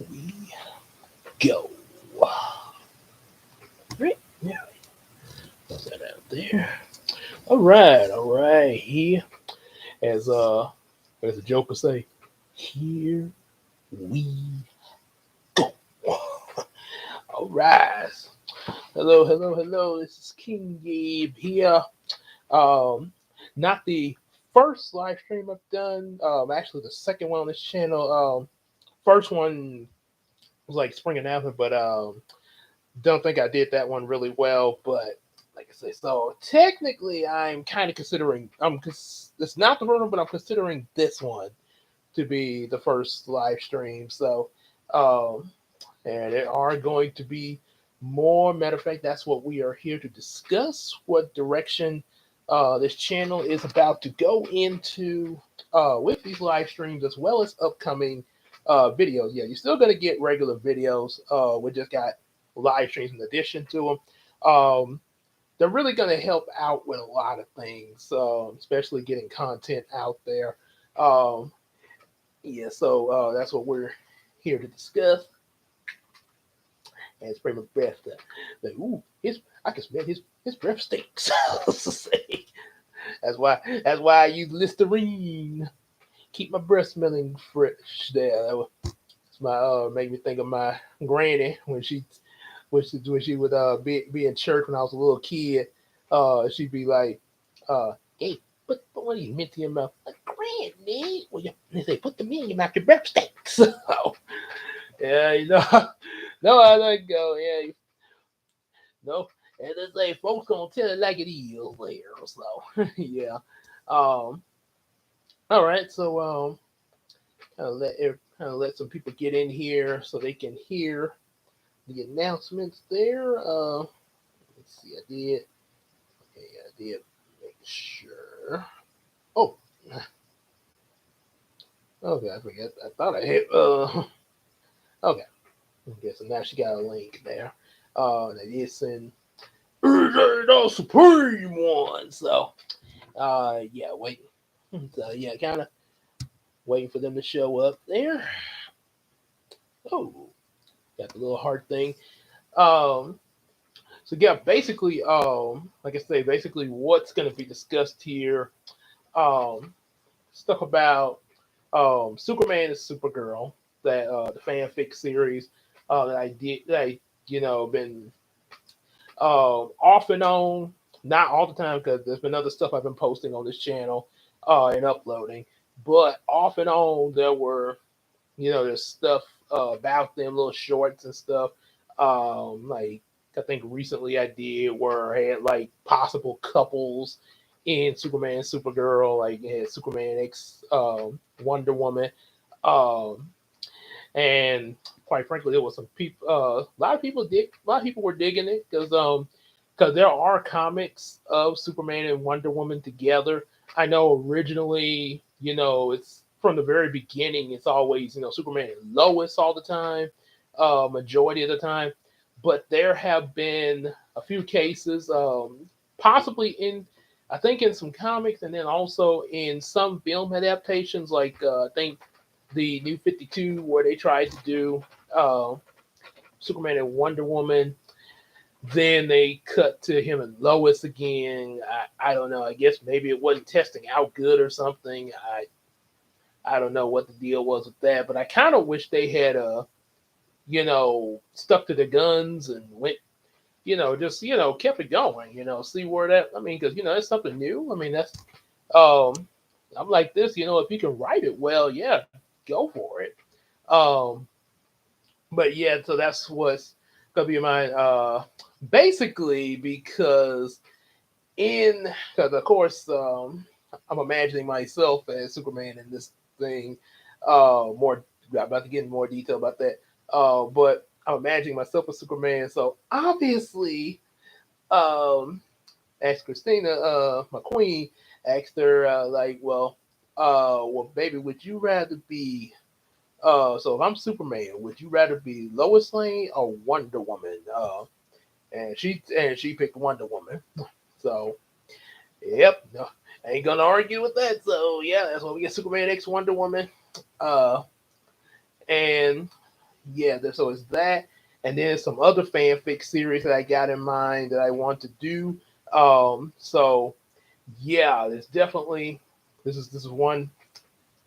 We go. Right? Yeah. Put that out there. All right. All right. Here, as the Joker say, here we go. All right. Hello. Hello. Hello. This is King Gabe here. Um, Not the first live stream I've done. Actually, the second one on this channel. First one was like spring announcement, but don't think I did that one really well. But like I say, so technically, I'm kind of considering. It's not the first one, but I'm considering this one to be the first live stream. So, um, and there are going to be more. Matter of fact, that's what we are here to discuss. What direction this channel is about to go into with these live streams as well as upcoming videos. Yeah, you're still going to get regular videos. We just got live streams in addition to them. They're really going to help out with a lot of things, especially getting content out there. Um, yeah, so that's what we're here to discuss. And spray my breath. Like, ooh, I can smell his breath stinks. that's why I use Listerine. Keep my breath smelling fresh. There, that's my made me think of my granny when she would be in church when I was a little kid. She'd be like, "Hey, put one of these mint in your mouth." Like, Granny, well, they say put the mint in your mouth. Your breath stinks. So, yeah, no, I like go. Yeah, no, and they say folks gonna tell it like it is there. So yeah. Um. All right. So kind of let some people get in here so they can hear the announcements there. Let's see. I did. Okay, I did. Make sure. Oh. Okay. I forget. I thought I hit. Okay. Okay. So now she got a link there. That is send the Supreme One. So, yeah, waiting. So, yeah, kind of waiting for them to show up there. Oh, got the little heart thing. Um, so yeah, basically, like I say, basically what's going to be discussed here, um, stuff about Superman and Supergirl, that the fanfic series that I been off and on, not all the time because there's been other stuff I've been posting on this channel and uploading, but off and on there were there's stuff about them, little shorts and stuff. Like I think recently I did where I had like possible couples in Superman, Supergirl, like it had Superman X, Wonder Woman, um, and quite frankly, there was some people. A lot of people were digging it because there are comics of Superman and Wonder Woman together. I know originally, it's from the very beginning. It's always Superman and Lois all the time, majority of the time. But there have been a few cases, possibly in, I think in some comics, and then also in some film adaptations, like I think the New 52, where they tried to do uh, Superman and Wonder Woman. Then they cut to him and Lois again. I don't know. I guess maybe it wasn't testing out good or something. I don't know what the deal was with that, but I kind of wish they had stuck to the guns and went just kept it going. See where that. I mean, because it's something new. I mean, um, I'm like this. If you can write it well, yeah, go for it. Um, but yeah, so that's what's gonna be mine. Basically, because of course I'm imagining myself as Superman in this thing. More I'm about to get in more detail about that. But I'm imagining myself as Superman. So obviously, um, asked Christina, my queen, asked her well, baby, would you rather be so if I'm Superman, would you rather be Lois Lane or Wonder Woman? And she picked Wonder Woman. So yep, no, I ain't gonna argue with that. So yeah, that's why we get Superman X Wonder Woman. Uh, and yeah, so it's that, and then some other fanfic series that I got in mind that I want to do. So yeah, there's definitely this is one,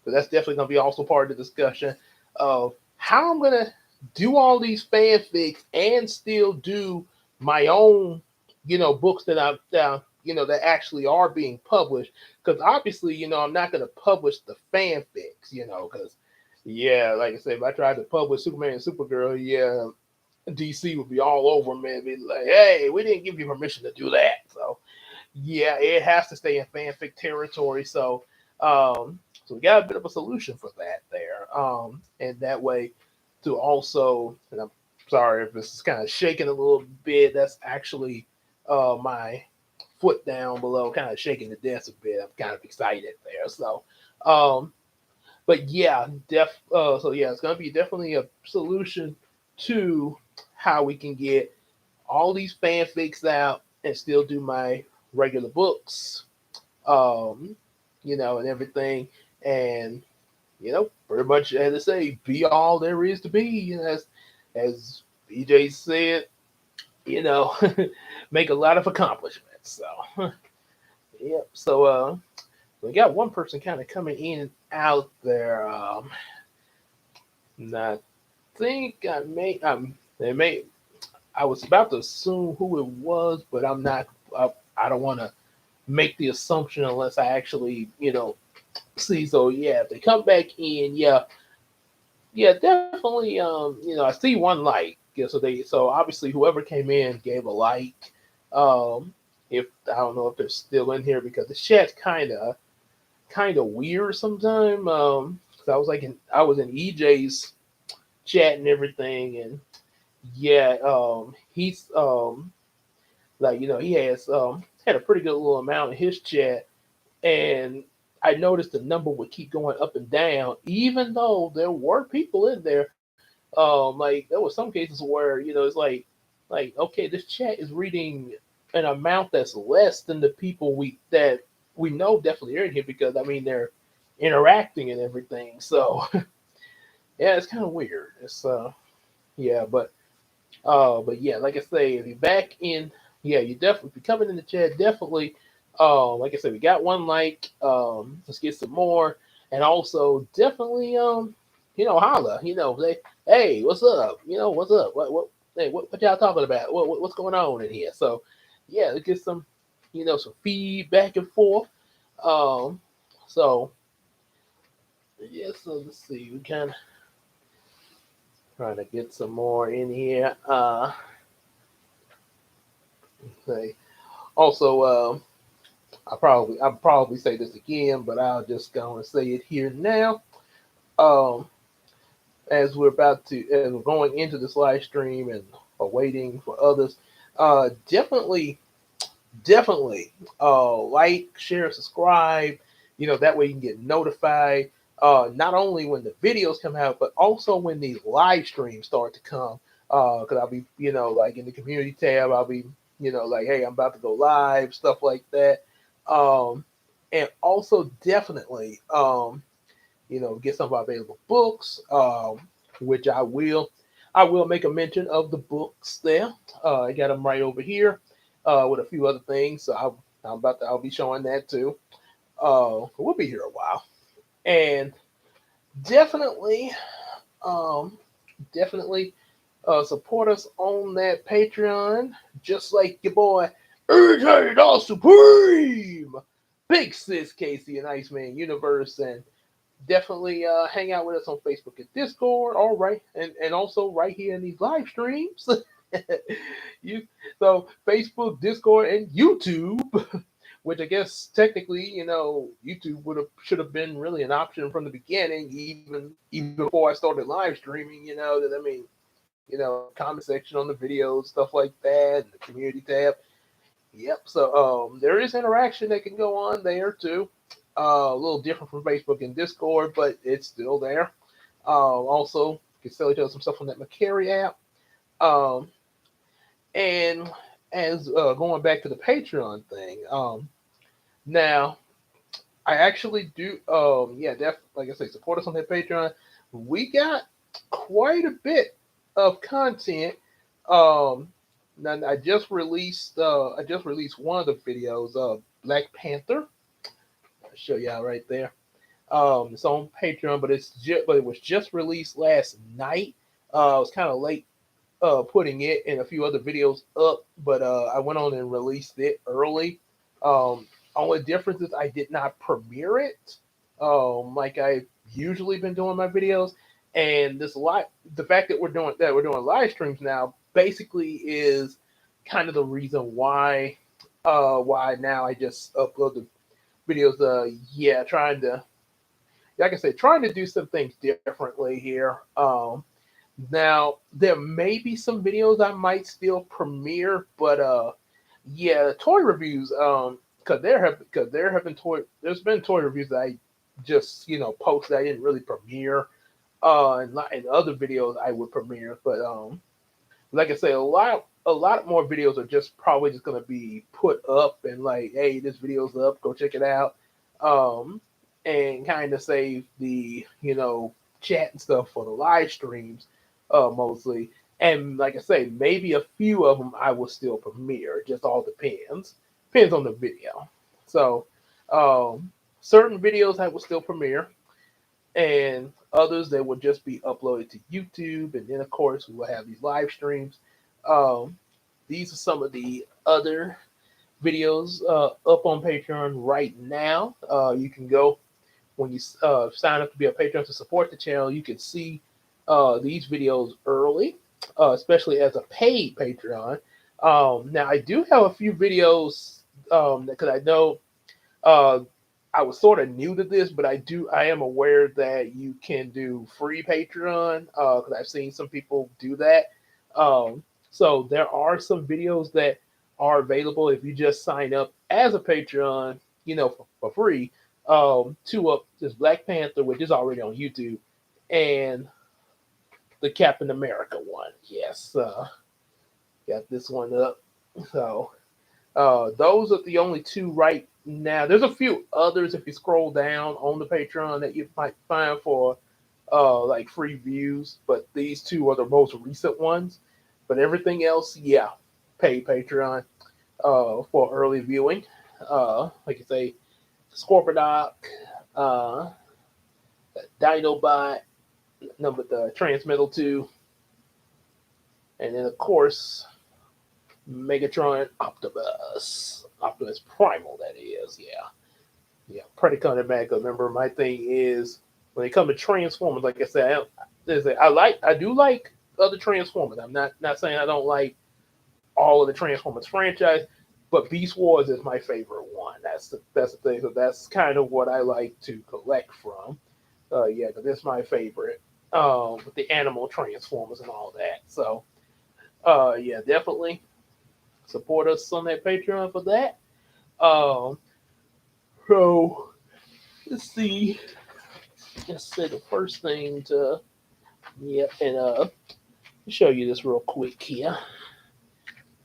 but that's definitely gonna be also part of the discussion of how I'm gonna do all these fanfics and still do my own, books that that actually are being published. Because obviously, I'm not gonna publish the fanfics, because yeah, like I said, if I tried to publish Superman and Supergirl, yeah, DC would be all over me and be like, hey, we didn't give you permission to do that. So yeah, it has to stay in fanfic territory. So we got a bit of a solution for that there. And that way to also, and I'm sorry if this is kind of shaking a little bit. That's actually my foot down below, kind of shaking the desk a bit. I'm kind of excited there. Um, but yeah, so yeah, it's gonna be definitely a solution to how we can get all these fanfics out and still do my regular books, um, and everything, and pretty much as I say, be all there is to be. As BJ said, you know, make a lot of accomplishments. So, yep. So, we got one person kind of coming in and out there. And I think they may. I was about to assume who it was, but I'm not. I don't want to make the assumption unless I actually, see. So yeah, if they come back in, yeah, yeah, definitely. I see one like. Yeah, so obviously whoever came in gave a like. If I don't know if they're still in here because the chat's kind of weird sometimes. 'Cause I was in EJ's chat and everything, and yeah, he's like he has had a pretty good little amount in his chat, and I noticed the number would keep going up and down, even though there were people in there. Like there were some cases where it's like okay, this chat is reading an amount that's less than the people we know definitely are in here because I mean they're interacting and everything. So yeah, it's kind of weird. It's yeah, but yeah, like I say, if you're back in, yeah, you definitely if you're coming in the chat, definitely. Like I said, we got one like. Let's get some more, and also definitely holla. They hey, what's up? What's up? Hey, what y'all talking about? What's going on in here? So yeah, let's get some some feedback and forth. Um, so yeah, so let's see, we kind of trying to get some more in here. Say also, I'll probably say this again, but I'll just go and say it here now. Um, as we're going into this live stream and are waiting for others, definitely, definitely, like, share, subscribe. That way you can get notified. Not only when the videos come out, but also when these live streams start to come. Because I'll be, like in the community tab, I'll be, like, hey, I'm about to go live, stuff like that. Um, and also definitely, get some of our available books, which I will. I will make a mention of the books there. I got them right over here with a few other things. So I'll be showing that too. We'll be here a while, and definitely, um, definitely support us on that Patreon, just like your boy AJ the Supreme, Big Sis Casey and Iceman Universe, and definitely hang out with us on Facebook and Discord. All right, and also right here in these live streams. you so Facebook, Discord, and YouTube, which I guess technically, YouTube would have should have been really an option from the beginning, even before I started live streaming. That I mean, comment section on the videos, stuff like that, and the community tab. Yep. So there is interaction that can go on there too. A little different from Facebook and Discord, but it's still there. Also, you can sell each other some stuff on that Macari app. Um, and as going back to the Patreon thing, now I actually do. Yeah, like I say, support us on that Patreon. We got quite a bit of content. Um, now I just released one of the videos of Black Panther. I'll show y'all right there. It's on Patreon, but it was just released last night. I was kind of late putting it and a few other videos up, but I went on and released it early. Only difference is I did not premiere it like I usually been doing my videos, and the fact that we're doing live streams now basically is kind of the reason why now I just upload the videos. Yeah, trying to like I said, trying to do some things differently here. Now there may be some videos I might still premiere, but yeah, toy reviews. Because there have been there's been toy reviews that I just posted I didn't really premiere. And other videos I would premiere, but like I say, a lot more videos are just probably just gonna be put up and like, hey, this video's up, go check it out, um, and kind of save the chat and stuff for the live streams, mostly. And like I say, maybe a few of them I will still premiere. It just all depends on the video. So certain videos I will still premiere and others that will just be uploaded to YouTube. And then, of course, we will have these live streams. Um, these are some of the other videos up on Patreon right now. You can go when you sign up to be a patron to support the channel. You can see these videos early, especially as a paid Patreon. Now, I do have a few videos because I know uh, I was sort of new to this, but I am aware that you can do free Patreon because I've seen some people do that. So there are some videos that are available if you just sign up as a Patreon, for free. Two up this Black Panther, which is already on YouTube, and the Captain America one. Yes, got this one up. So those are the only two right now. There's a few others if you scroll down on the Patreon that you might find for like free views, but these two are the most recent ones. But everything else, yeah, pay Patreon for early viewing. Like you say, Scorpidoc, uh, Dinobot, number the Transmetal 2, and then of course Megatron Optimus Primal, that is, yeah. Yeah, Predacon and Mega. Remember, my thing is when it comes to Transformers, like I said, I do like other Transformers. I'm not saying I don't like all of the Transformers franchise, but Beast Wars is my favorite one. That's the thing. So that's kind of what I like to collect from. Yeah, because it's my favorite. With the animal Transformers and all that. So, yeah, definitely support us on that Patreon for that. Um, so let's see. Just say the first thing to yeah, and show you this real quick here.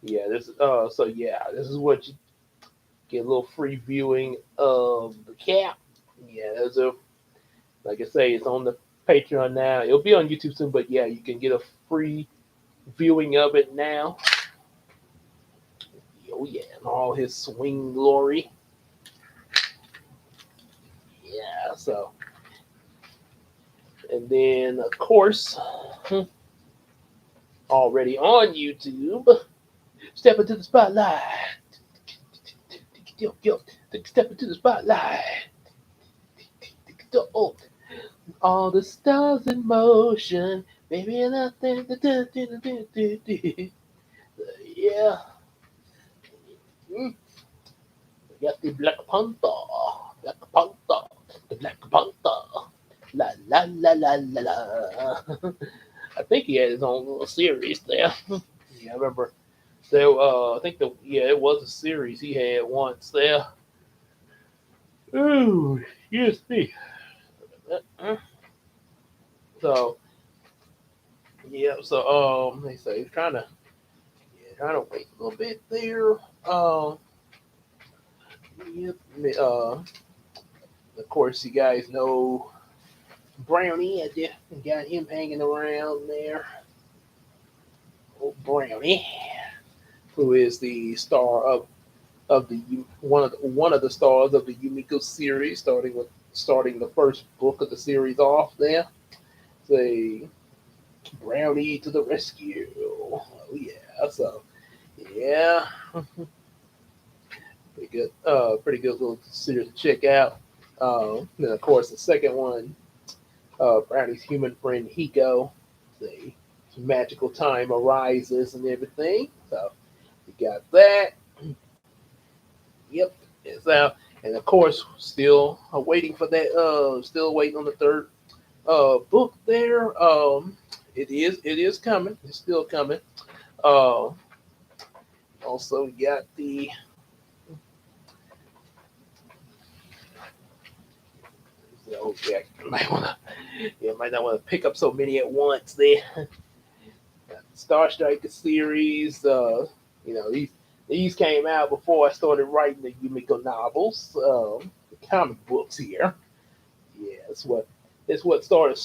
Yeah, this is what you get, a little free viewing of the cap. Yeah, there's a like I say, it's on the Patreon now. It'll be on YouTube soon, but yeah, you can get a free viewing of it now. Oh yeah, and all his swing glory. Yeah, so and then of course already on YouTube. Step into the spotlight. Yo, step into the spotlight. Oh, all the stars in motion, baby, nothing. Yeah, we got the Black Panther, the Black Panther. La la la la la la. I think he had his own little series there. Yeah, I remember. There, I think it was a series he had once there. Ooh, excuse me. So they say he's trying to wait a little bit there. Yep. Of course, you guys know. Brownie, I just got him hanging around there. Oh, Brownie, who is the star of the one of the stars of the Yumiko series, starting the first book of the series off there. Say Brownie to the rescue. Oh yeah, so yeah, pretty good little series to check out. Then of course the second one, Brownie's human friend Hiko. The magical time arises and everything. So we got that. Yep, it's out. And of course, still waiting for that. Still waiting on the third book there. It is coming. It's still coming. Uh, Also we got the okay. Might not want to pick up so many at once. There, Star Striker series. These came out before I started writing the Yumiko novels, the comic books here. Yeah, it's what started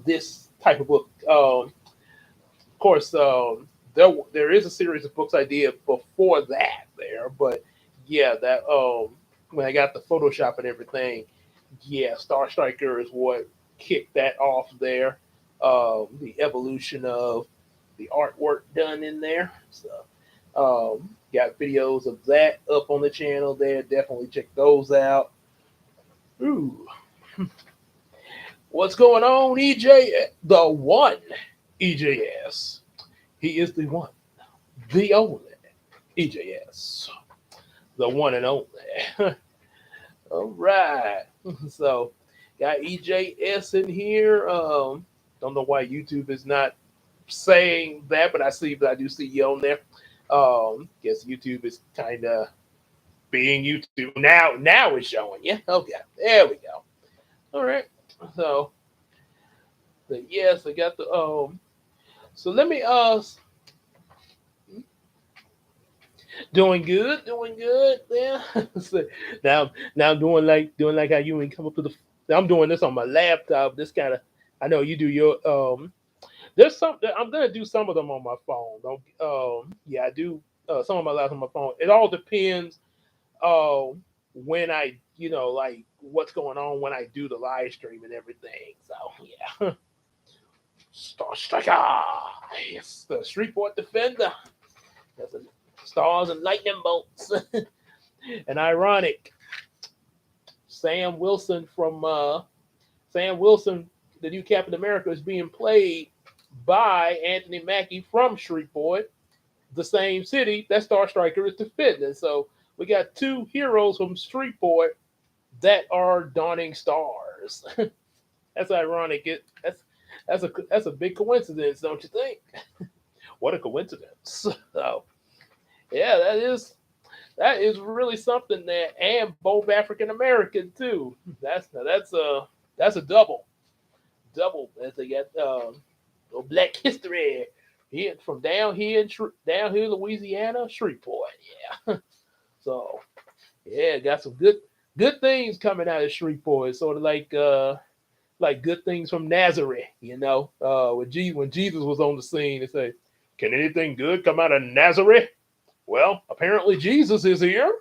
this type of book. Of course, there is a series of books I did before that there, but yeah, that when I got the Photoshop and everything, yeah, Star Striker is what kicked that off there. The evolution of the artwork done in there. So, got videos of that up on the channel there. Definitely check those out. Ooh, what's going on, EJ? The one EJS. He is the one, the only EJS, the one and only. All right. So, got EJS in here. Don't know why YouTube is not saying that, but I do see you on there. Guess YouTube is kind of being YouTube now. Now it's showing you. Okay, there we go. All right. So, yes, I got the So let me doing good, doing good. Yeah. So now I'm doing like how you ain't come up to the. I'm doing this on my laptop. This kind of. I know you do your. There's some. I'm gonna do some of them on my phone. Don't. Yeah, I do. Some of my lives on my phone. It all depends. When I, like what's going on when I do the live stream and everything. So yeah. Star Striker. Yes, the Streetport Defender. That's a stars and lightning bolts. And ironic, Sam Wilson from Sam Wilson, the new Captain America, is being played by Anthony Mackie from Shreveport, the same city that Star Striker is defending. So we got two heroes from Shreveport that are dawning stars. That's ironic. That's a big coincidence, don't you think? What a coincidence. So yeah, that is really something there, and both African American too. That's a double. As they got Black History here from down here, Louisiana, Shreveport. Yeah, so yeah, got some good things coming out of Shreveport. It's sort of like good things from Nazareth. When Jesus was on the scene, they say, "Can anything good come out of Nazareth?" Well, apparently Jesus is here.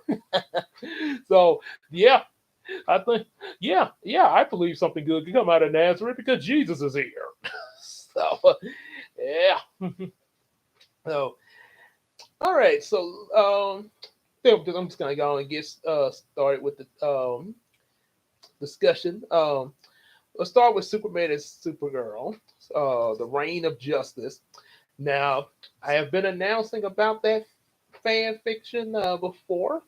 So yeah, I think yeah, I believe something good can come out of Nazareth because Jesus is here. So yeah. So all right, so I'm just gonna go on and get started with the discussion. Let's start with Superman and Supergirl, the Reign of Justice. Now, I have been announcing about that fan fiction before.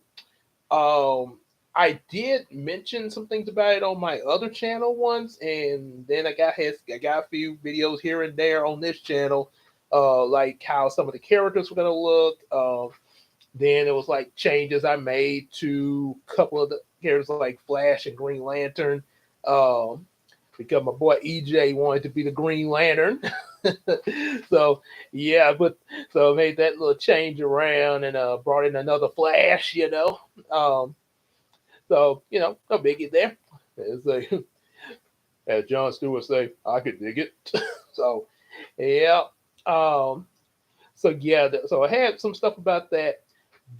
Um, I did mention some things about it on my other channel once, and then I got a few videos here and there on this channel, like how some of the characters were gonna look. Then it was like changes I made to a couple of the characters like Flash and Green Lantern. Um, because my boy EJ wanted to be the Green Lantern. So yeah, but so I made that little change around and brought in another Flash. So no biggie there. It's like, As John Stewart say, I could dig it. So yeah. Um, so yeah, so I had some stuff about that.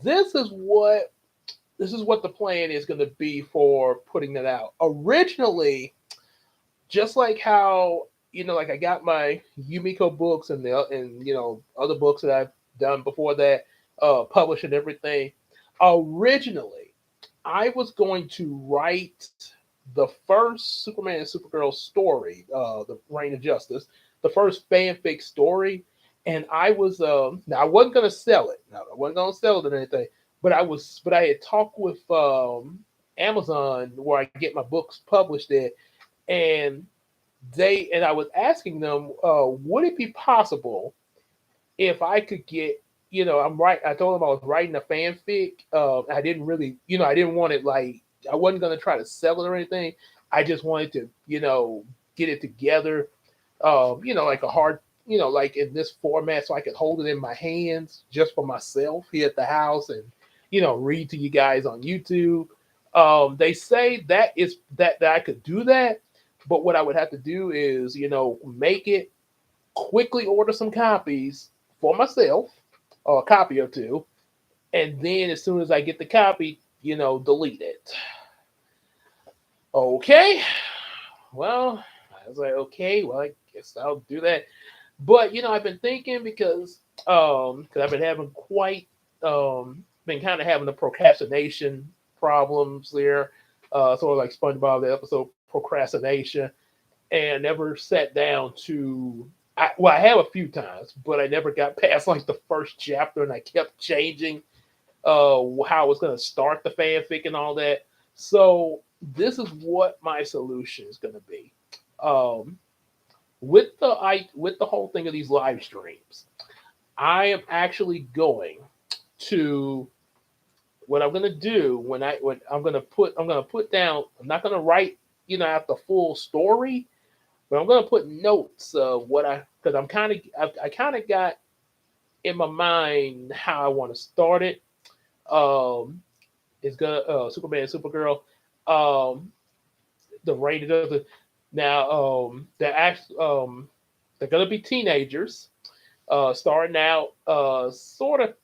This is what this is what the plan is going to be for putting that out. Originally, just like how like I got my Yumiko books and other books that I've done before that, published and everything. Originally, I was going to write the first Superman and Supergirl story, the Reign of Justice, the first fanfic story, and I was now I wasn't gonna sell it. No, I wasn't gonna sell it or anything. But I had talked with Amazon where I get my books published at, and I was asking them, would it be possible if I could get, I told them I was writing a fanfic. I didn't really, I didn't want it like, I wasn't going to try to sell it or anything. I just wanted to, get it together, like a hard, like in this format so I could hold it in my hands just for myself here at the house and, read to you guys on YouTube. They say that I could do that, but what I would have to do is, make it, quickly order some copies for myself, or a copy or two, and then as soon as I get the copy, delete it. Okay, well, I was like, okay, well, I guess I'll do that. But I've been thinking because I've been having been kind of having the procrastination problems there, sort of like SpongeBob the episode procrastination, and never sat down to. I have a few times, but I never got past like the first chapter, and I kept changing how I was going to start the fanfic and all that. So this is what my solution is going to be. Um, with the whole thing of these live streams, I am actually going to what I'm going to do when I'm going to put down. I'm not going to write out the full story, but I'm going to put notes of what because I kind of got in my mind how I want to start it. Um, it's gonna Superman, Supergirl, um, the rated other. Now, they're gonna be teenagers, starting out, sort of.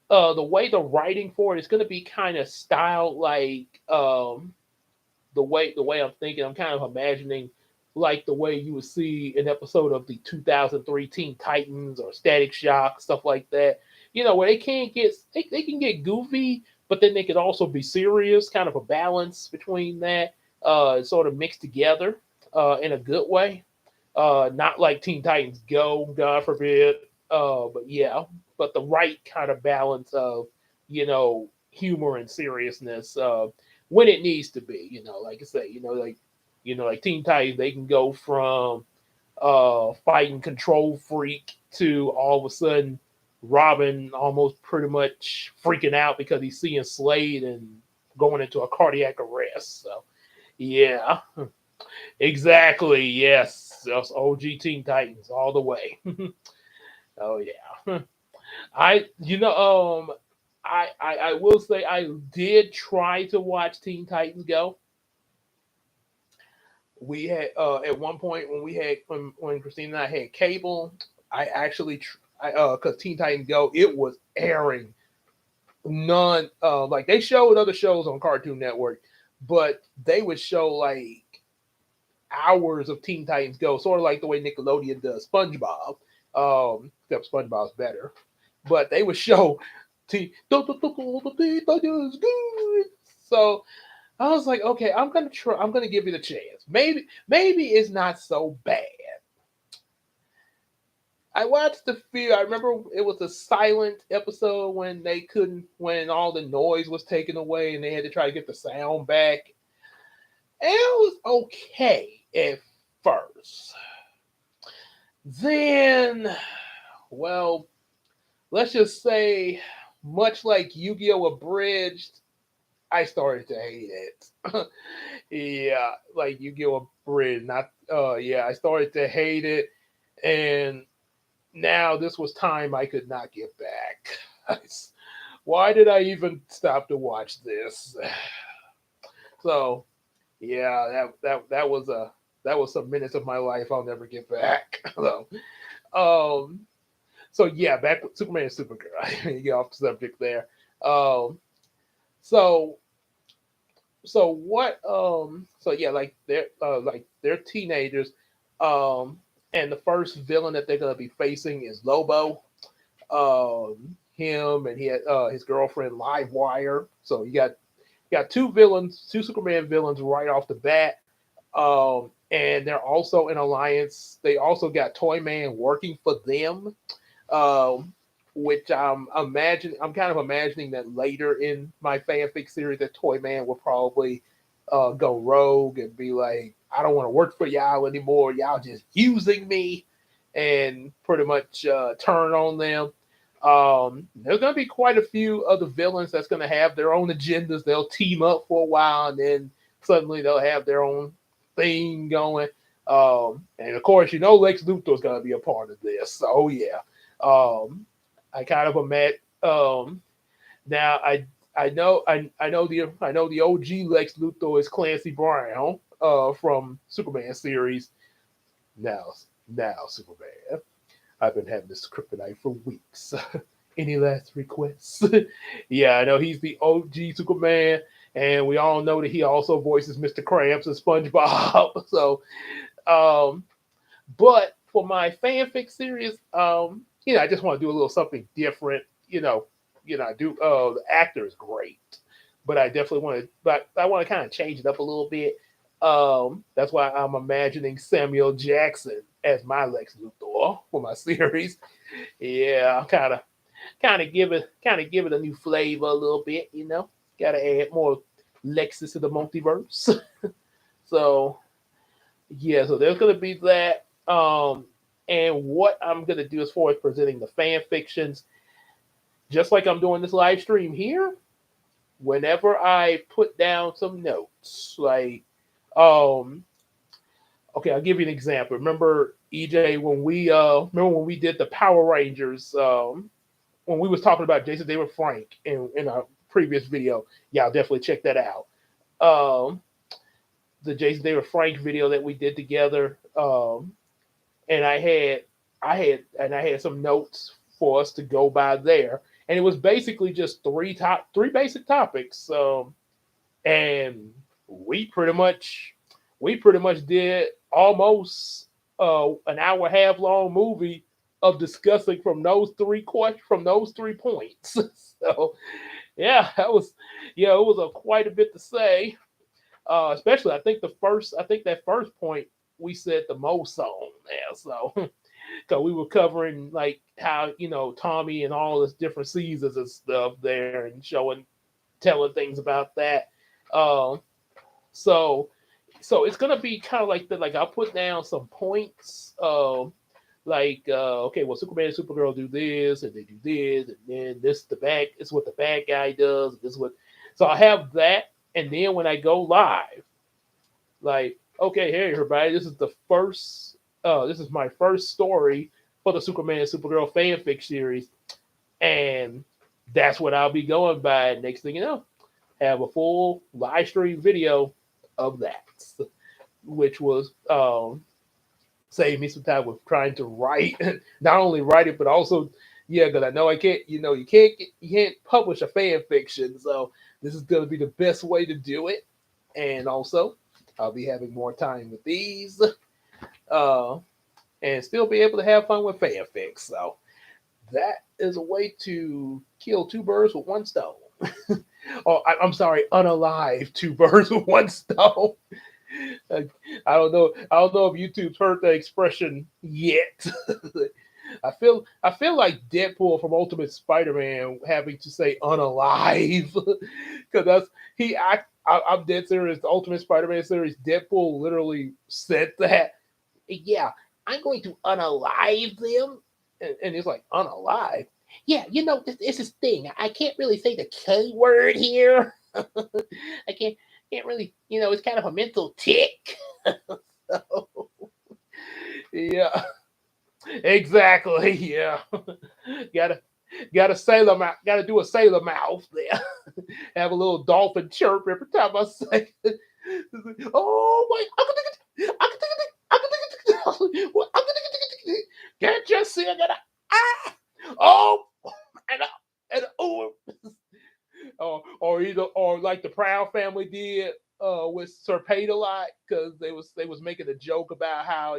The way the writing for it is going to be kind of styled like the way I'm thinking. I'm kind of imagining like the way you would see an episode of the 2003 Teen Titans or Static Shock, stuff like that. Where they can get goofy, but then they could also be serious, kind of a balance between that, sort of mixed together in a good way. Not like Teen Titans Go, God forbid. But yeah, but the right kind of balance of humor and seriousness when it needs to be. Like I say, like Teen Titans, they can go from fighting control freak to all of a sudden Robin almost pretty much freaking out because he's seeing Slade and going into a cardiac arrest. So yeah, exactly. Yes, that's OG Teen Titans all the way. Oh yeah. I will say I did try to watch Teen Titans Go. We had at one point when Christine and I had cable, I actually because Teen Titans Go, it was airing none like they showed other shows on Cartoon Network, but they would show like hours of Teen Titans Go, sort of like the way Nickelodeon does SpongeBob. Except SpongeBob's better, but they would show Teen Titans good. So I was like, okay, I'm gonna try. I'm gonna give it a chance. Maybe it's not so bad. I watched the few. I remember it was a silent episode when when all the noise was taken away and they had to try to get the sound back. And it was okay at first. Then, well, let's just say, much like Yu-Gi-Oh! Abridged, I started to hate it. Yeah, like Yu-Gi-Oh! Abridged. Not, yeah, I started to hate it, and now this was time I could not get back. Why did I even stop to watch this? So, yeah, that was some minutes of my life I'll never get back. Um, so yeah, back with Superman and Supergirl. I didn't get off the subject there. Um, so so yeah, like they're teenagers. And the first villain that they're gonna be facing is Lobo. Him and he had his girlfriend Livewire. So you got two villains, two Superman villains right off the bat. And they're also in alliance. They also got Toyman working for them, um, which I'm kind of imagining that later in my fanfic series, that Toyman will probably go rogue and be like, I don't want to work for y'all anymore. Y'all just using me, and pretty much turn on them. There's going to be quite a few other villains that's going to have their own agendas. They'll team up for a while, and then suddenly they'll have their own thing going. And of course, Lex Luthor's going to be a part of this. So yeah, I kind of imagine. Now I know the OG Lex Luthor is Clancy Brown from Superman series. Now now Superman, I've been having this kryptonite for weeks. Any last requests? Yeah, I know he's the OG Superman, and we all know that he also voices Mr. Krabs and SpongeBob. So, um, but for my fanfic series, I just want to do a little something different. I do. The actor is great, but I definitely want to. But I want to kind of change it up a little bit. That's why I'm imagining Samuel Jackson as my Lex Luthor for my series. Yeah, kind of give it a new flavor a little bit. Got to add more Lexus to the multiverse. So yeah, so there's gonna be that. And what I'm gonna do as far as presenting the fan fictions, just like I'm doing this live stream here, whenever I put down some notes, like, um, okay, I'll give you an example. Remember, EJ, when we did the Power Rangers, when we was talking about Jason David Frank in our previous video, y'all definitely check that out. Um, the Jason David Frank video that we did together. And I had some notes for us to go by there, and it was basically just three basic topics. And we pretty much did almost an hour and a half long movie of discussing from those 3 points. So yeah, it was quite a bit to say. Especially I think that first point we said the most on there. So because we were covering like how Tommy and all this different seasons and stuff there, and telling things about that. Um, so it's gonna be kind of like that. Like I'll put down some points. Like okay, well, Superman and Supergirl do this, and they do this, and then it's what the bad guy does. This is what. So I have that, and then when I go live, like, okay, hey everybody, this is my first story for the Superman and Supergirl fanfic series, and that's what I'll be going by. Next thing you know, have a full live stream video of that, which was saved me some time with trying to write, not only write it, but also, yeah, because I know I can't, you can't publish a fan fiction, so this is going to be the best way to do it, and also I'll be having more time with these, uh, and still be able to have fun with fanfics. So that is a way to kill two birds with one stone. Oh, I'm sorry, unalive two birds with one stone. I I don't know if YouTube's heard that expression yet. I feel like Deadpool from Ultimate Spider-Man having to say unalive because I'm dead serious. The Ultimate Spider-Man series, Deadpool literally said that. Yeah, I'm going to unalive them, and it's like unalive. Yeah, it's this thing. I can't really say the K word here. I can't really, it's kind of a mental tick. So, yeah, exactly. Yeah, gotta gotta sailor mouth. Gotta do a sailor mouth there. Have a little dolphin chirp every time I say. Oh my! Can't you see it? Ah, oh, and oh, or like the Proud Family did with Sir Paid a lot because they was making a joke about how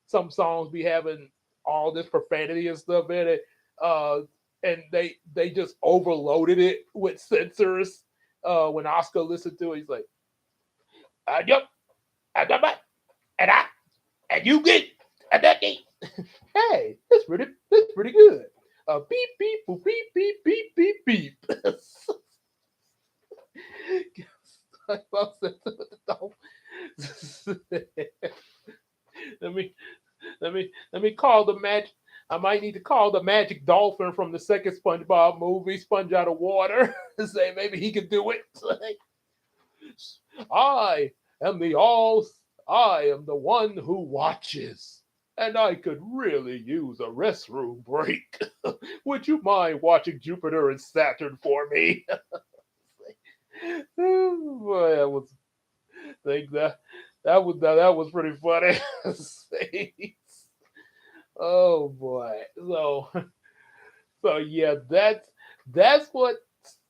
some songs be having all this profanity and stuff in it, uh, and they just overloaded it with censors. When Oscar listened to it, he's like, "Yep, and I and you get and that thing." Hey, that's pretty good. Beep beep boop beep beep beep beep beep. let me let me call the magic. I might need to call the magic dolphin from the second SpongeBob movie, Sponge Out of Water, and say maybe he could do it. I am the all. I am the one who watches, and I could really use a restroom break. Would you mind watching Jupiter and Saturn for me? Boy, that was think that was pretty funny. Oh boy. So yeah, that's what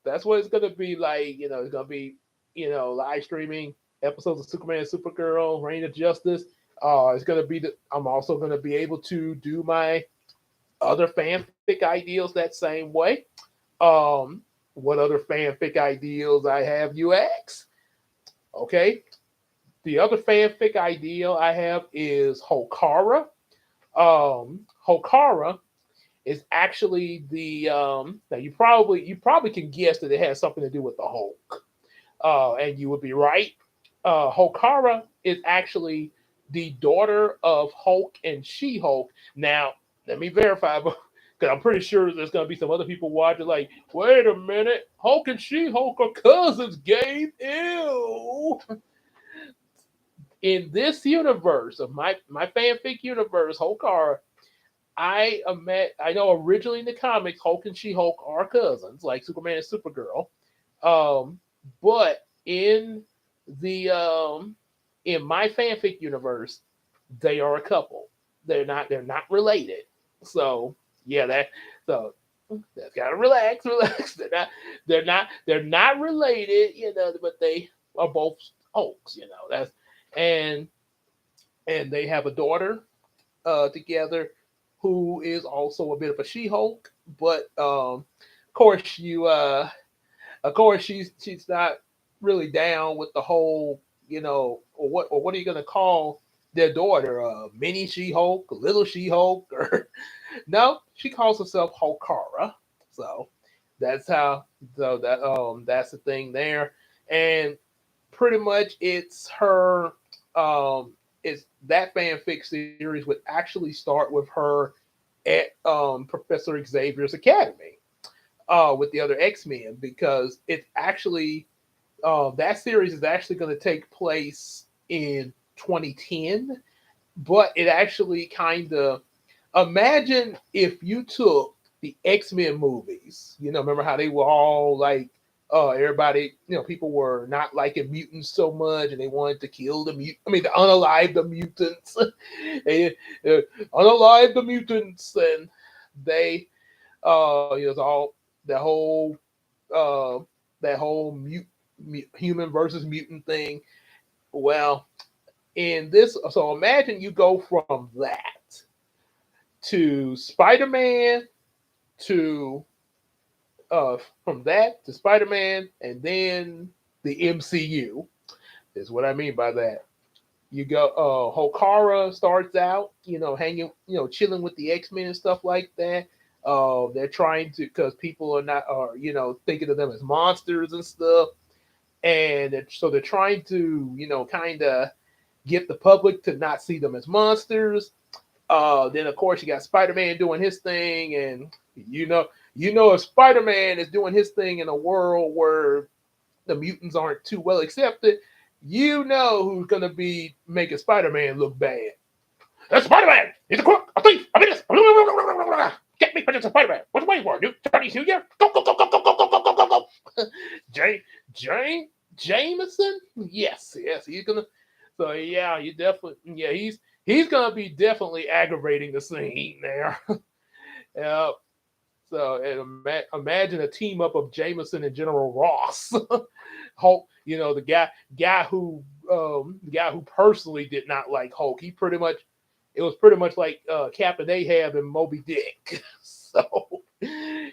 it's gonna be like. It's gonna be live streaming episodes of Superman and Supergirl, Reign of Justice. It's gonna be I'm also gonna be able to do my other fanfic ideals that same way. What other fanfic ideals I have, you ask? Okay, the other fanfic ideal I have is Hokara. Hokara is actually the now you probably can guess that it has something to do with the Hulk, and you would be right. Hokara is actually the daughter of Hulk and She-Hulk. Now, let me verify, because I'm pretty sure there's gonna be some other people watching. Like, wait a minute, Hulk and She-Hulk are cousins. Game, ew. In this universe of my fanfic universe, Hokara, I know originally in the comics, Hulk and She-Hulk are cousins, like Superman and Supergirl. But the in my fanfic universe, they are a couple. They're not related. So yeah, that's gotta relax. They're not related, but they are both Hulks. That's and and they have a daughter together who is also a bit of a She-Hulk, but of course of course she's not really down with the whole, or what are you gonna call their daughter? Mini She-Hulk, little She-Hulk, or no, she calls herself Hokara. So that's how. So that's the thing there, and pretty much it's her. It's that fanfic series would actually start with her at Professor Xavier's Academy with the other X-Men, because it's actually that series is actually going to take place in 2010, but it actually kind of, imagine if you took the X-Men movies. Remember how they were all like, everybody, people were not liking mutants so much, and they wanted to kill to unalive the mutants. They unalive the mutants, and they, it's all the whole, uh, that whole human versus mutant thing. Well, in this, so imagine you go from that to Spider-Man to from that to Spider-Man, and then the MCU is what I mean by that. You go, Hokara starts out, hanging, chilling with the X-Men and stuff like that. They're trying to, because people are thinking of them as monsters and stuff, and so they're trying to, kind of get the public to not see them as monsters. Then of course you got Spider-Man doing his thing, and if Spider-Man is doing his thing in a world where the mutants aren't too well accepted, who's gonna be making Spider-Man look bad. That's Spider-Man. He's a crook, a thief, a menace. Get me pictures of Spider-Man. What you waiting for? New Chinese New Year? Go go go go go go go go go go. Jane Jameson? Yes, he's gonna. So yeah, yeah, you definitely, yeah, he's gonna be definitely aggravating the scene there. Yeah. So and imagine a team up of Jameson and General Ross. Hulk, the guy who personally did not like Hulk. It was pretty much like Captain Ahab and Moby Dick. So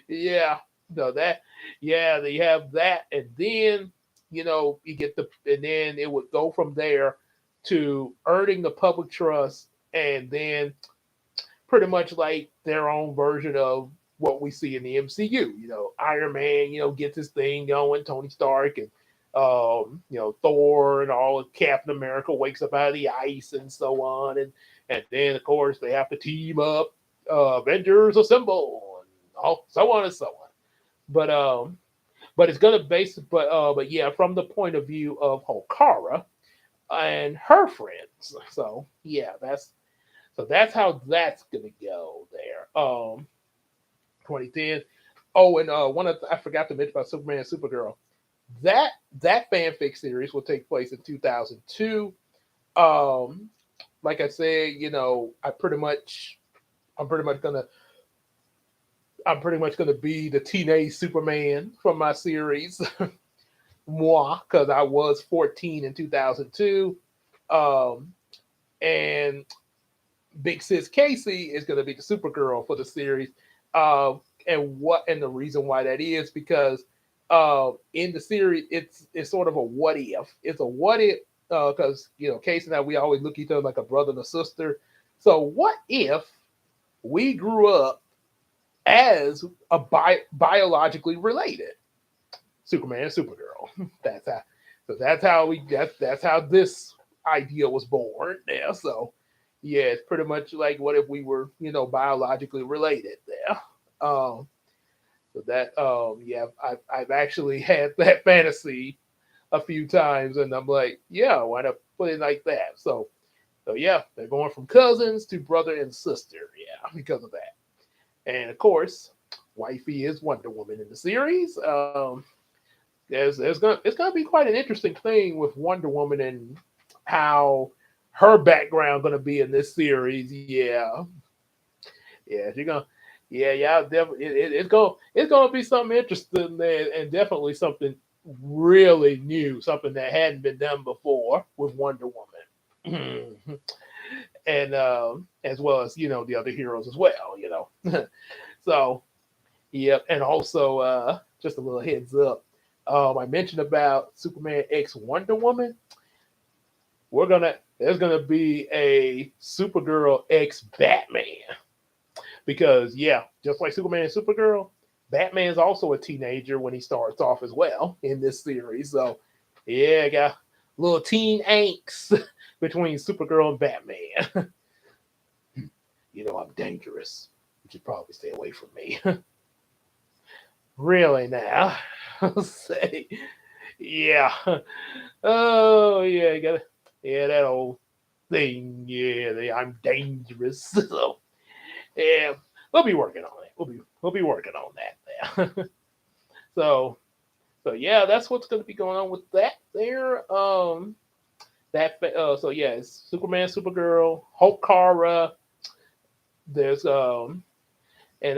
yeah, no that yeah, they have that, and then you get and then it would go from there to earning the public trust, and then pretty much like their own version of what we see in the MCU. Iron Man, gets his thing going, Tony Stark and Thor and all of Captain America wakes up out of the ice and so on. And then of course they have to team up, Avengers assemble and all so on and so on. But it's gonna base but yeah, from the point of view of Hokara and her friends. So that's how that's gonna go there. 2010. Oh, and I forgot to mention about Superman and Supergirl. That that fanfic series will take place in 2002. Um, like I said, I'm pretty much gonna I'm pretty much gonna be the teenage Superman from my series, moi, because I was 14 in 2002. Um, and Big Sis Casey is going to be the Supergirl for the series. And the reason why that is because in the series it's sort of a what if. It's a what if because Casey and I, we always look at each other like a brother and a sister. So what if we grew up as a biologically related Superman and Supergirl? That's how. So that's how this idea was born. Yeah. So yeah, it's pretty much like what if we were biologically related there. Um, so that yeah, I've actually had that fantasy a few times, and I'm like, yeah, why not put it like that? So yeah, they're going from cousins to brother and sister. Yeah, because of that. And of course, wifey is Wonder Woman in the series. It's gonna be quite an interesting thing with Wonder Woman and how her background gonna be in this series. Yeah, yeah, she's gonna. Yeah, definitely. It's gonna be something interesting there, and definitely something really new, something that hadn't been done before with Wonder Woman, and as well as the other heroes as well. So yep, and also just a little heads up. I mentioned about Superman X Wonder Woman. There's gonna be a Supergirl X Batman because yeah, just like Superman and Supergirl, Batman's also a teenager when he starts off as well in this series. So yeah, got a little teen angst between Supergirl and Batman. I'm dangerous. You should probably stay away from me. Really now. Say yeah. Oh yeah, you gotta yeah, that old thing. Yeah, I'm dangerous. So yeah, we'll be working on it. We'll be working on that there. so so yeah, that's what's going to be going on with that there. So yeah, it's Superman, Supergirl, Hulk, Kara. There's and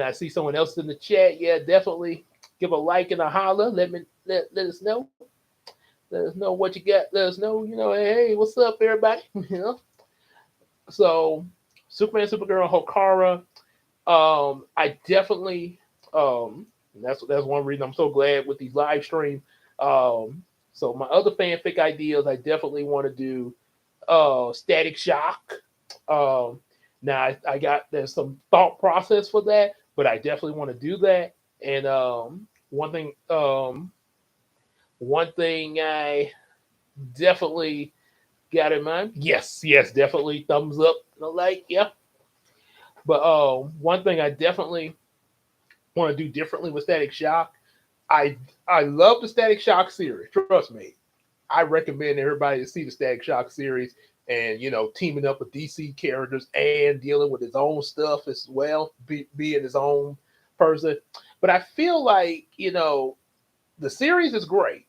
I see someone else in the chat. Yeah, definitely give a like and a holler. Let us know. Let us know what you got. Let us know. Hey, what's up, everybody? So Superman, Supergirl, Hokara. I definitely that's one reason I'm so glad with these live streams. So my other fanfic ideas, I definitely want to do Static Shock. Now I got there's some thought process for that, but I definitely want to do that. And one thing I definitely got in mind. Yes, definitely thumbs up and a like. Yeah. But one thing I definitely want to do differently with Static Shock. I I love the Static Shock series. Trust me, I recommend everybody to see the Static Shock series and teaming up with DC characters and dealing with his own stuff as well, being his own person. But I feel like the series is great.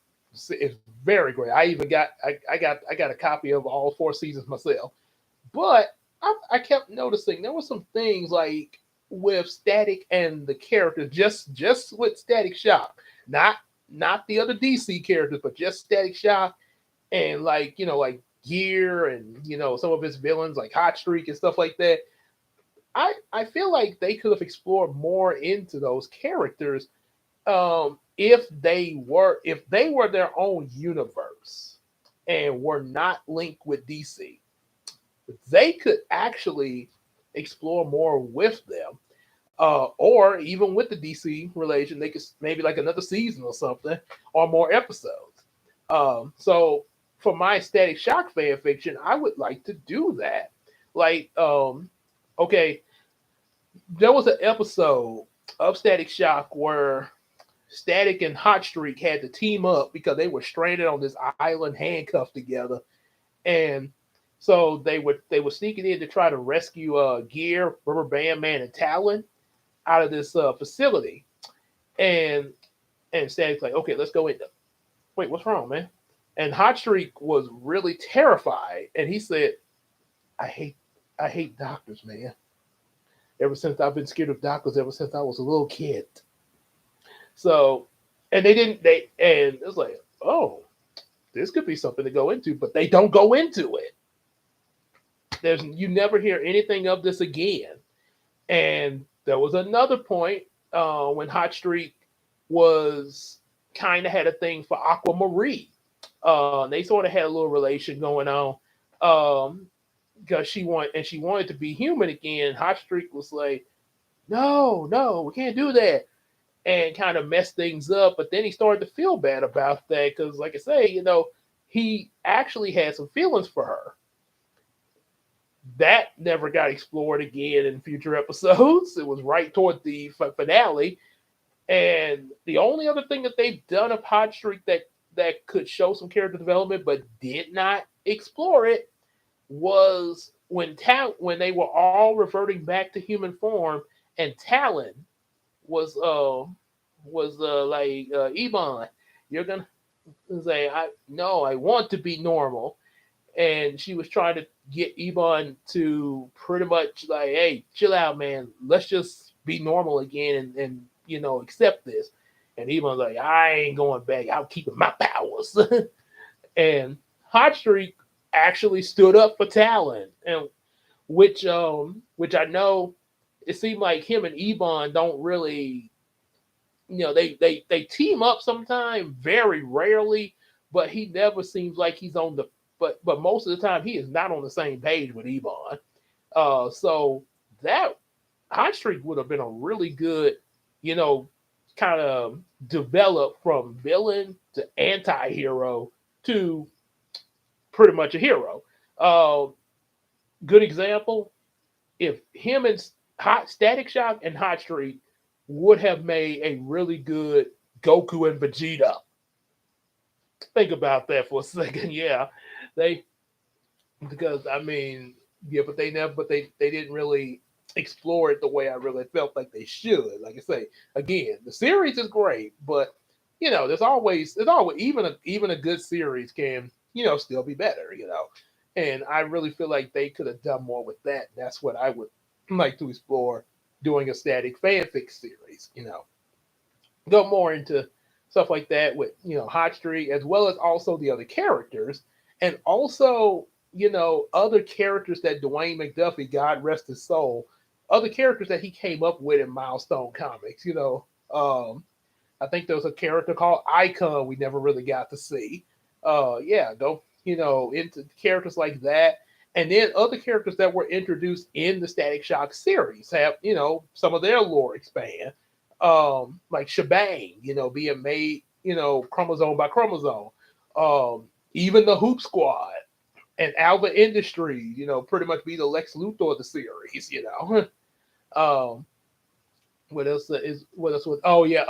It's very great. I even got a copy of all 4 seasons myself. But I kept noticing there were some things like with Static and the characters, just with Static Shock, not the other DC characters, but just Static Shock and like like Gear and some of his villains like Hot Streak and stuff like that. I feel like they could have explored more into those characters if they were their own universe and were not linked with DC. They could actually explore more with them, or even with the DC relation, they could maybe like another season or something, or more episodes. So for my Static Shock fan fiction, I would like to do that. Like, okay, there was an episode of Static Shock where Static and Hot Streak had to team up because they were stranded on this island, handcuffed together, and so they were sneaking in to try to rescue Gear, Rubber Band Man, and Talon out of this facility. And Static's like, okay, let's go in. Wait, what's wrong, man? And Hot Streak was really terrified, and he said, I hate doctors, man. Ever since I've been scared of doctors, ever since I was a little kid. So, and and it's like, oh, this could be something to go into, but they don't go into it. You never hear anything of this again. And there was another point when Hot Streak was kind of had a thing for Aquamarine. They sort of had a little relation going on because she wanted to be human again. Hot Streak was like, no, we can't do that, and kind of messed things up. But then he started to feel bad about that because, like I say, he actually had some feelings for her. That never got explored again in future episodes. It was right toward the finale. And the only other thing that they've done of Hot Streak that could show some character development but did not explore it was when they were all reverting back to human form, and Talon was like, Ebon, you're gonna say, I want to be normal. And she was trying to get Ebon to pretty much like, hey, chill out, man. Let's just be normal again and accept this. And Ebon's like, I ain't going back. I'm keeping my powers. And Hot Streak actually stood up for Talon, and which I know it seemed like him and Ebon don't really, they team up sometime, very rarely, but he never seems like he's on the but most of the time he is not on the same page with Ebon. So that Hot Streak would have been a really good, kind of develop from villain to anti-hero to pretty much a hero. Good example, if him and Static Shock and Hot Streak would have made a really good Goku and Vegeta. Think about that for a second. Yeah, they because I mean, yeah, but they didn't really explore it the way I really felt like they should. Like I say, again, the series is great, but there's always even a good series can still be better. And I really feel like they could have done more with that. That's what I would like to explore doing a Static fanfic series. Go more into stuff like that with Hot Streak, as well as also the other characters, and also other characters that Dwayne McDuffie, God rest his soul, other characters that he came up with in Milestone Comics. I think there was a character called Icon we never really got to see. Yeah, go into characters like that, and then other characters that were introduced in the Static Shock series have some of their lore expand. Like Shebang, being made, chromosome by chromosome. Even the Hoop Squad and Alpha Industries, pretty much be the Lex Luthor of the series, What else was, oh yeah,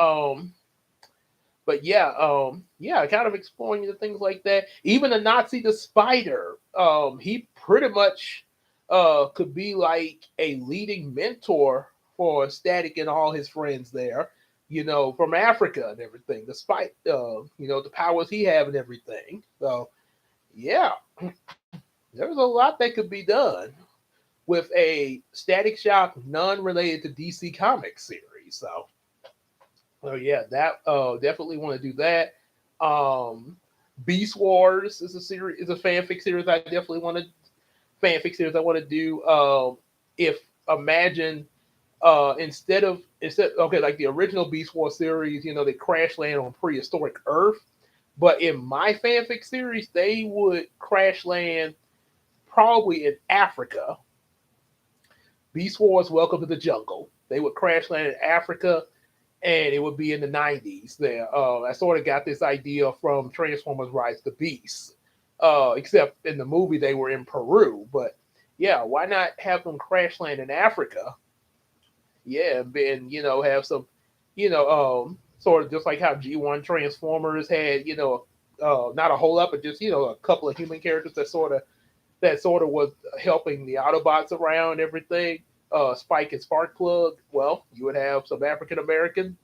but yeah, kind of exploring the things like that. Even the Nazi the Spider, he pretty much could be like a leading mentor for Static and all his friends there. from Africa and everything, despite the powers he have and everything. So yeah, there's a lot that could be done with a Static Shock non-related to DC Comics series. So yeah, that definitely want to do that. Um, Beast Wars is a fanfic series I definitely want to fanfic series I want to do. If imagine instead okay, like the original Beast Wars series, they crash land on prehistoric Earth, but in my fanfic series they would crash land probably in Africa. Beast Wars Welcome to the Jungle. They would crash land in Africa, and it would be in the 90s there. I sort of got this idea from Transformers Rise of the Beast, except in the movie they were in Peru. But yeah, why not have them crash land in Africa? Yeah, and then, have some, sort of just like how G1 Transformers had, not a whole lot, but just, a couple of human characters that sort of was helping the Autobots around and everything. Spike and Sparkplug. Well, you would have some African American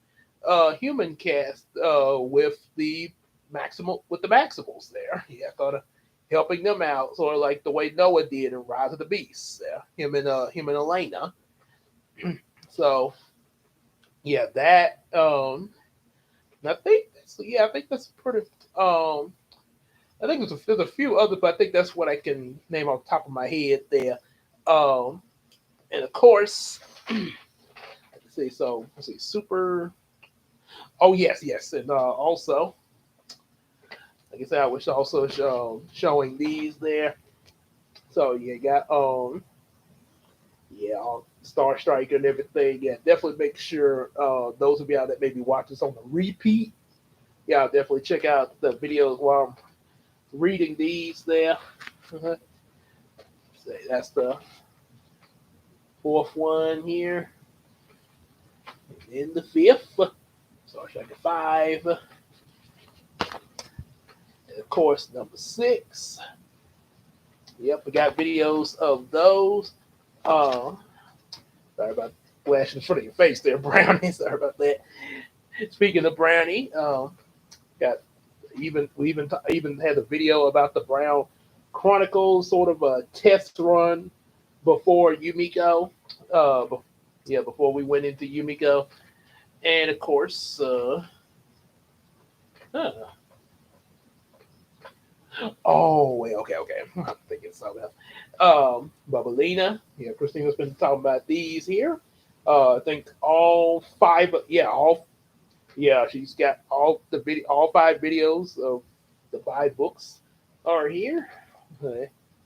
human cast with the Maximals there. Yeah, sort of helping them out, sort of like the way Noah did in Rise of the Beasts. Yeah, him and Elena. So yeah, that I think that's pretty. I think there's a few others, but I think that's what I can name off the top of my head there. Um, and of course, let's see. So let's see. Super. Oh yes, yes, and also, like I said, I was also showing these there. So you got yeah, Star Striker and everything. Yeah, definitely make sure those of y'all that maybe watch this on the repeat. Yeah, definitely check out the videos while I'm reading these there. Uh-huh. That's the fourth one here. And then the fifth. Star Striker 5. And of course, number 6. Yep, we got videos of those. Uh, Sorry about flashing in front of your face there, Brownie. Sorry about that. Speaking of Brownie, got even had a video about the Brown Chronicles, sort of a test run before Yumiko. Uh, yeah, before we went into Yumiko, and of course, huh. Oh wait, okay. I'm thinking something else. Bubbalina, yeah, Christina's been talking about these here. I think all five, yeah, she's got all 5 videos of the 5 books are here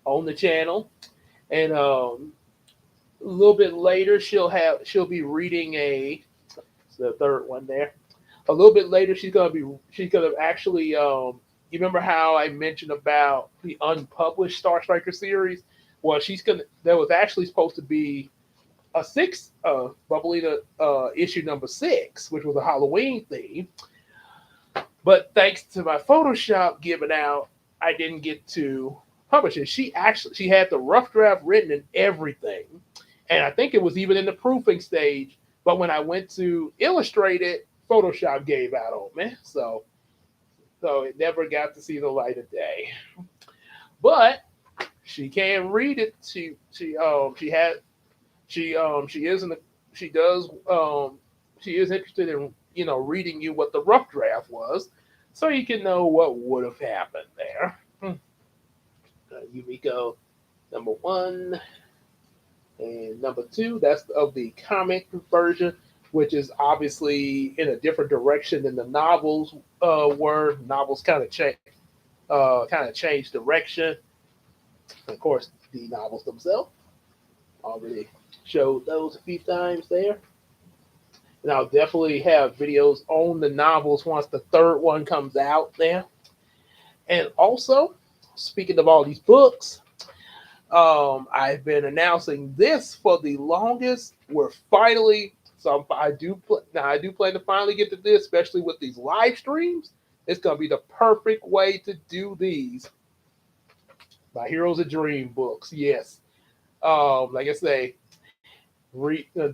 on the channel, and a little bit later she'll be reading the third one there. A little bit later she's gonna actually you remember how I mentioned about the unpublished Star Striker series? Well, she's gonna there was actually supposed to be a six Bubblina issue number 6, which was a Halloween theme. But thanks to my Photoshop giving out, I didn't get to publish it. She had the rough draft written and everything, and I think it was even in the proofing stage. But when I went to illustrate it, Photoshop gave out on me, so it never got to see the light of day. But she can read it. She had she is in the she does she is interested in reading you what the rough draft was, so you can know what would have happened there. Yumiko number 1 and number 2. That's of the comic version, which is obviously in a different direction than the novels were. Novels kind of changed direction. And of course, the novels themselves already showed those a few times there. And I'll definitely have videos on the novels once the third one comes out there. And also, speaking of all these books, I've been announcing this for the longest. We're finally, so I do plan to finally get to this, especially with these live streams. It's gonna be the perfect way to do these. My Heroes of Dream books, yes. Like I say,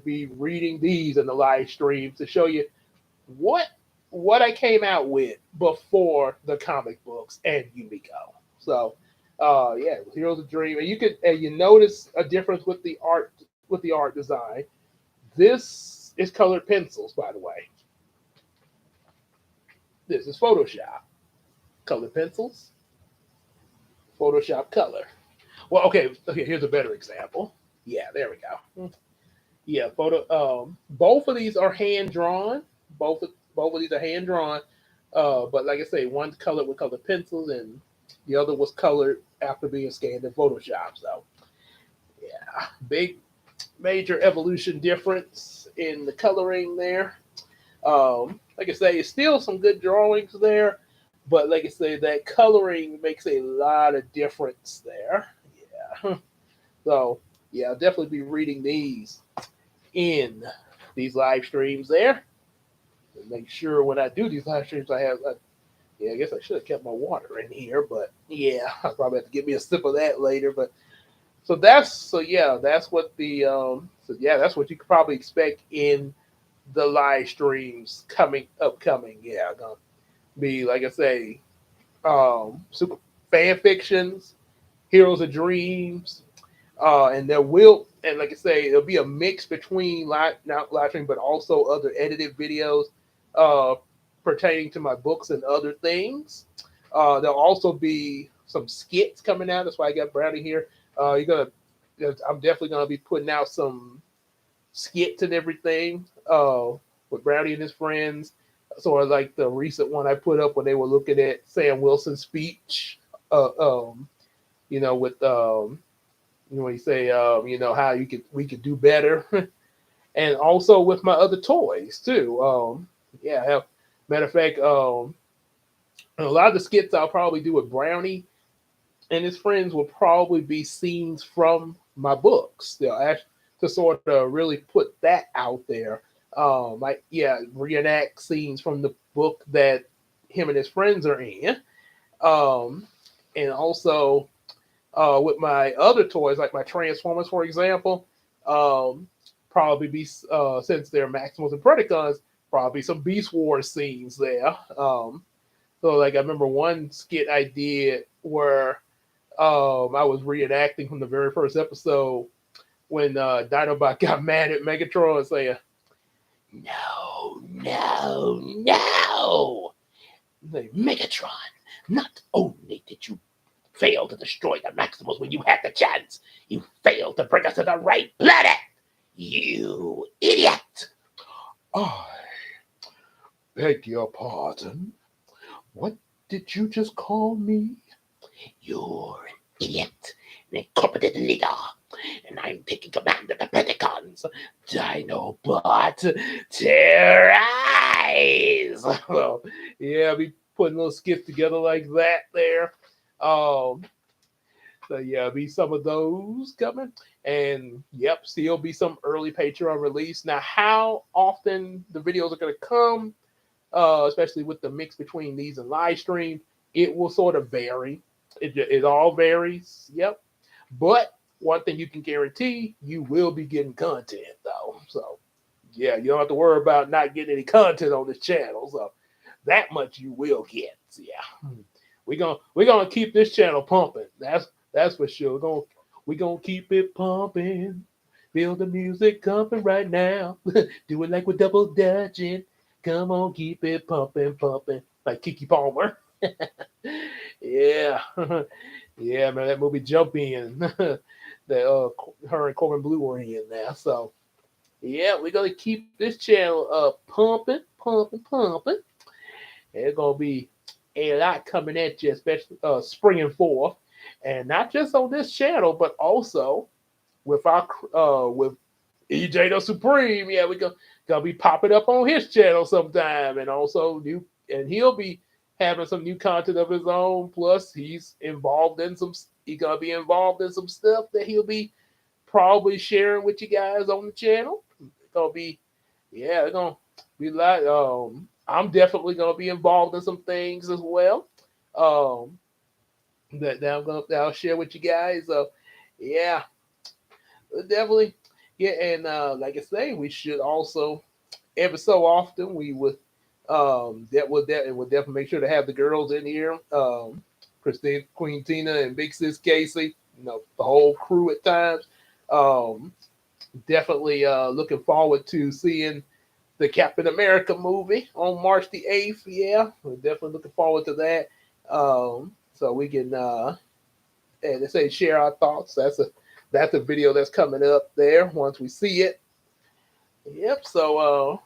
be reading these in the live streams to show you. what what I came out with before the comic books and Yumiko. So yeah, Heroes of Dream, and you notice a difference with the art design. This is colored pencils, by the way. This is Photoshop. Colored pencils, Photoshop color. Well, okay. Here's a better example. Yeah, there we go. Yeah, both of these are hand drawn. Both of these are hand drawn. But like I say, one's colored with colored pencils, and the other was colored after being scanned in Photoshop. So yeah, big major evolution difference in the coloring there. Like I say, it's still some good drawings there, but like I say, that coloring makes a lot of difference there. Yeah. So yeah, I'll definitely be reading in these live streams there. And make sure when I do these live streams, yeah, I guess I should have kept my water in here, but yeah, I'll probably have to get me a sip of that later. But that's what that's what you could probably expect in the live streams upcoming. Yeah, gonna be like I say, super fan fictions, Heroes of Dreams, and there will, and like I say, it'll be a mix between not live stream, but also other edited videos uh, pertaining to my books and other things. There'll also be some skits coming out. That's why I got Brownie here. I'm definitely gonna be putting out some skits and everything with Brownie and his friends. Sort of like the recent one I put up when they were looking at Sam Wilson's speech. Uh, um, with when you say how we could do better, and also with my other toys too. Yeah, I have, matter of fact, a lot of the skits I'll probably do with Brownie and his friends will probably be scenes from my books. They'll actually to sort of really put that out there. Like yeah, reenact scenes from the book that him and his friends are in. Um, and also with my other toys, like my Transformers, for example, um, probably be since they're Maximals and Predacons, probably some Beast Wars scenes there. So like I remember one skit I did where I was reenacting from the very first episode when Dinobot got mad at Megatron saying, "No, no, no, Megatron! Not only did you fail to destroy the Maximals when you had the chance, you failed to bring us to the right planet! You idiot!" I beg your pardon. What did you just call me? You're an idiot, an incompetent leader, and I'm taking command of the Pentacons. Dinobot, terrorize! Well, yeah, I'll be putting little skits together like that there. Um, so yeah, be some of those coming, and yep, still be some early Patreon release. Now, how often the videos are going to come, especially with the mix between these and live stream, it will sort of vary. It all varies. Yep, but one thing you can guarantee, you will be getting content though. So yeah, you don't have to worry about not getting any content on this channel. So that much you will get. Yeah, we're gonna keep this channel pumping. That's for sure. We're gonna keep it pumping. Feel the music coming right now. Do it like we're double dutching. Come on, keep it pumping, pumping. Like Kiki Palmer. Yeah. Yeah, man, that movie Jump In. that her and Corbin Blue were in there. So yeah, we're gonna keep this channel pumping, pumping, pumping. There's gonna be a lot coming at you, especially springing forth, and not just on this channel, but also with our with EJ the Supreme. Yeah, we gonna be popping up on his channel sometime, and also and he'll be having some new content of his own. Plus, He's gonna be involved in some stuff that he'll be probably sharing with you guys on the channel. It's gonna be, yeah, it's gonna be like. I'm definitely gonna be involved in some things as well. Um, that I'll share with you guys. So, yeah, definitely. Yeah, and like I say, we should also every so often we would. And we'll definitely make sure to have the girls in here. Christine, Queen Tina, and Big Sis Casey. The whole crew at times. Um, Definitely looking forward to seeing the Captain America movie on March the 8th. Yeah, we're definitely looking forward to that. So we can, and they say share our thoughts. That's a video that's coming up there once we see it. Yep. So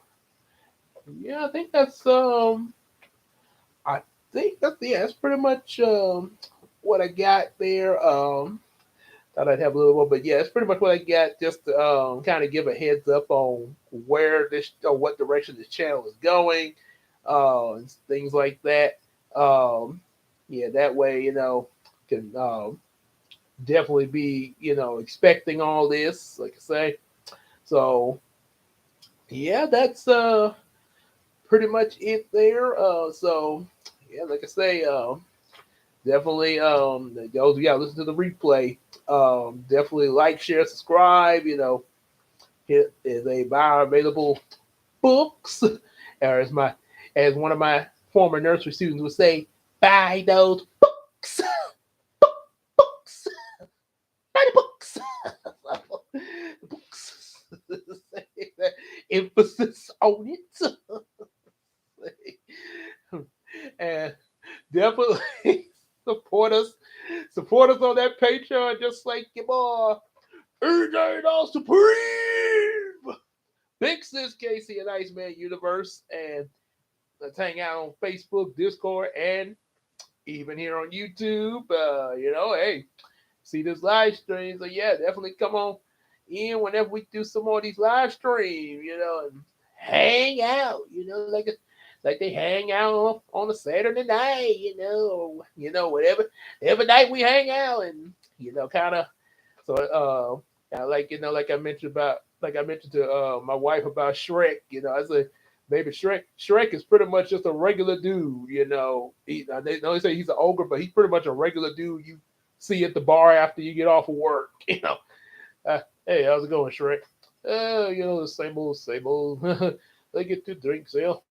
yeah, I think that's yeah, that's pretty much what I got there. Thought I'd have a little more, but yeah, it's pretty much what I got. Just to kind of give a heads up on where this or what direction this channel is going, and things like that. Yeah, that way can definitely be expecting all this, like I say. So yeah, that's pretty much it there. So yeah, like I say, definitely those yeah, listen to the replay. Definitely like, share, subscribe. Hit is a buy available books, or as one of my former nursery students would say, buy those books, books, buy the books, books. Emphasis on it, and definitely support us. Support us on that Patreon, just like your boy AJ the Supreme. Big Sis Casey and Iceman Universe, and let's hang out on Facebook, Discord, and even here on YouTube. Hey, see this live stream. So yeah, definitely come on in whenever we do some more of these live streams. And hang out. Like they hang out on a Saturday night. Whatever every night we hang out and kind of so like I mentioned to my wife about Shrek. I said maybe Shrek is pretty much just a regular dude. They say he's an ogre, but he's pretty much a regular dude you see at the bar after you get off of work. Hey, how's it going, Shrek? The same old. They get to drink, sale.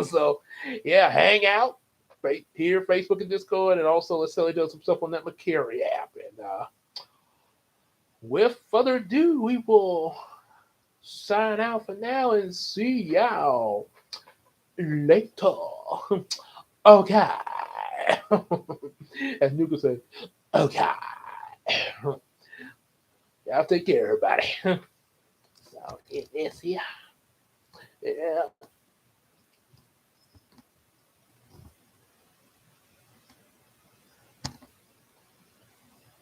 so, yeah, hang out here, Facebook and Discord, and also let's say do some stuff on that McCary app. And with further ado, we will sign out for now and see y'all later. Okay. As Nuka said, okay. Y'all take care, everybody. So, it is here. Yeah.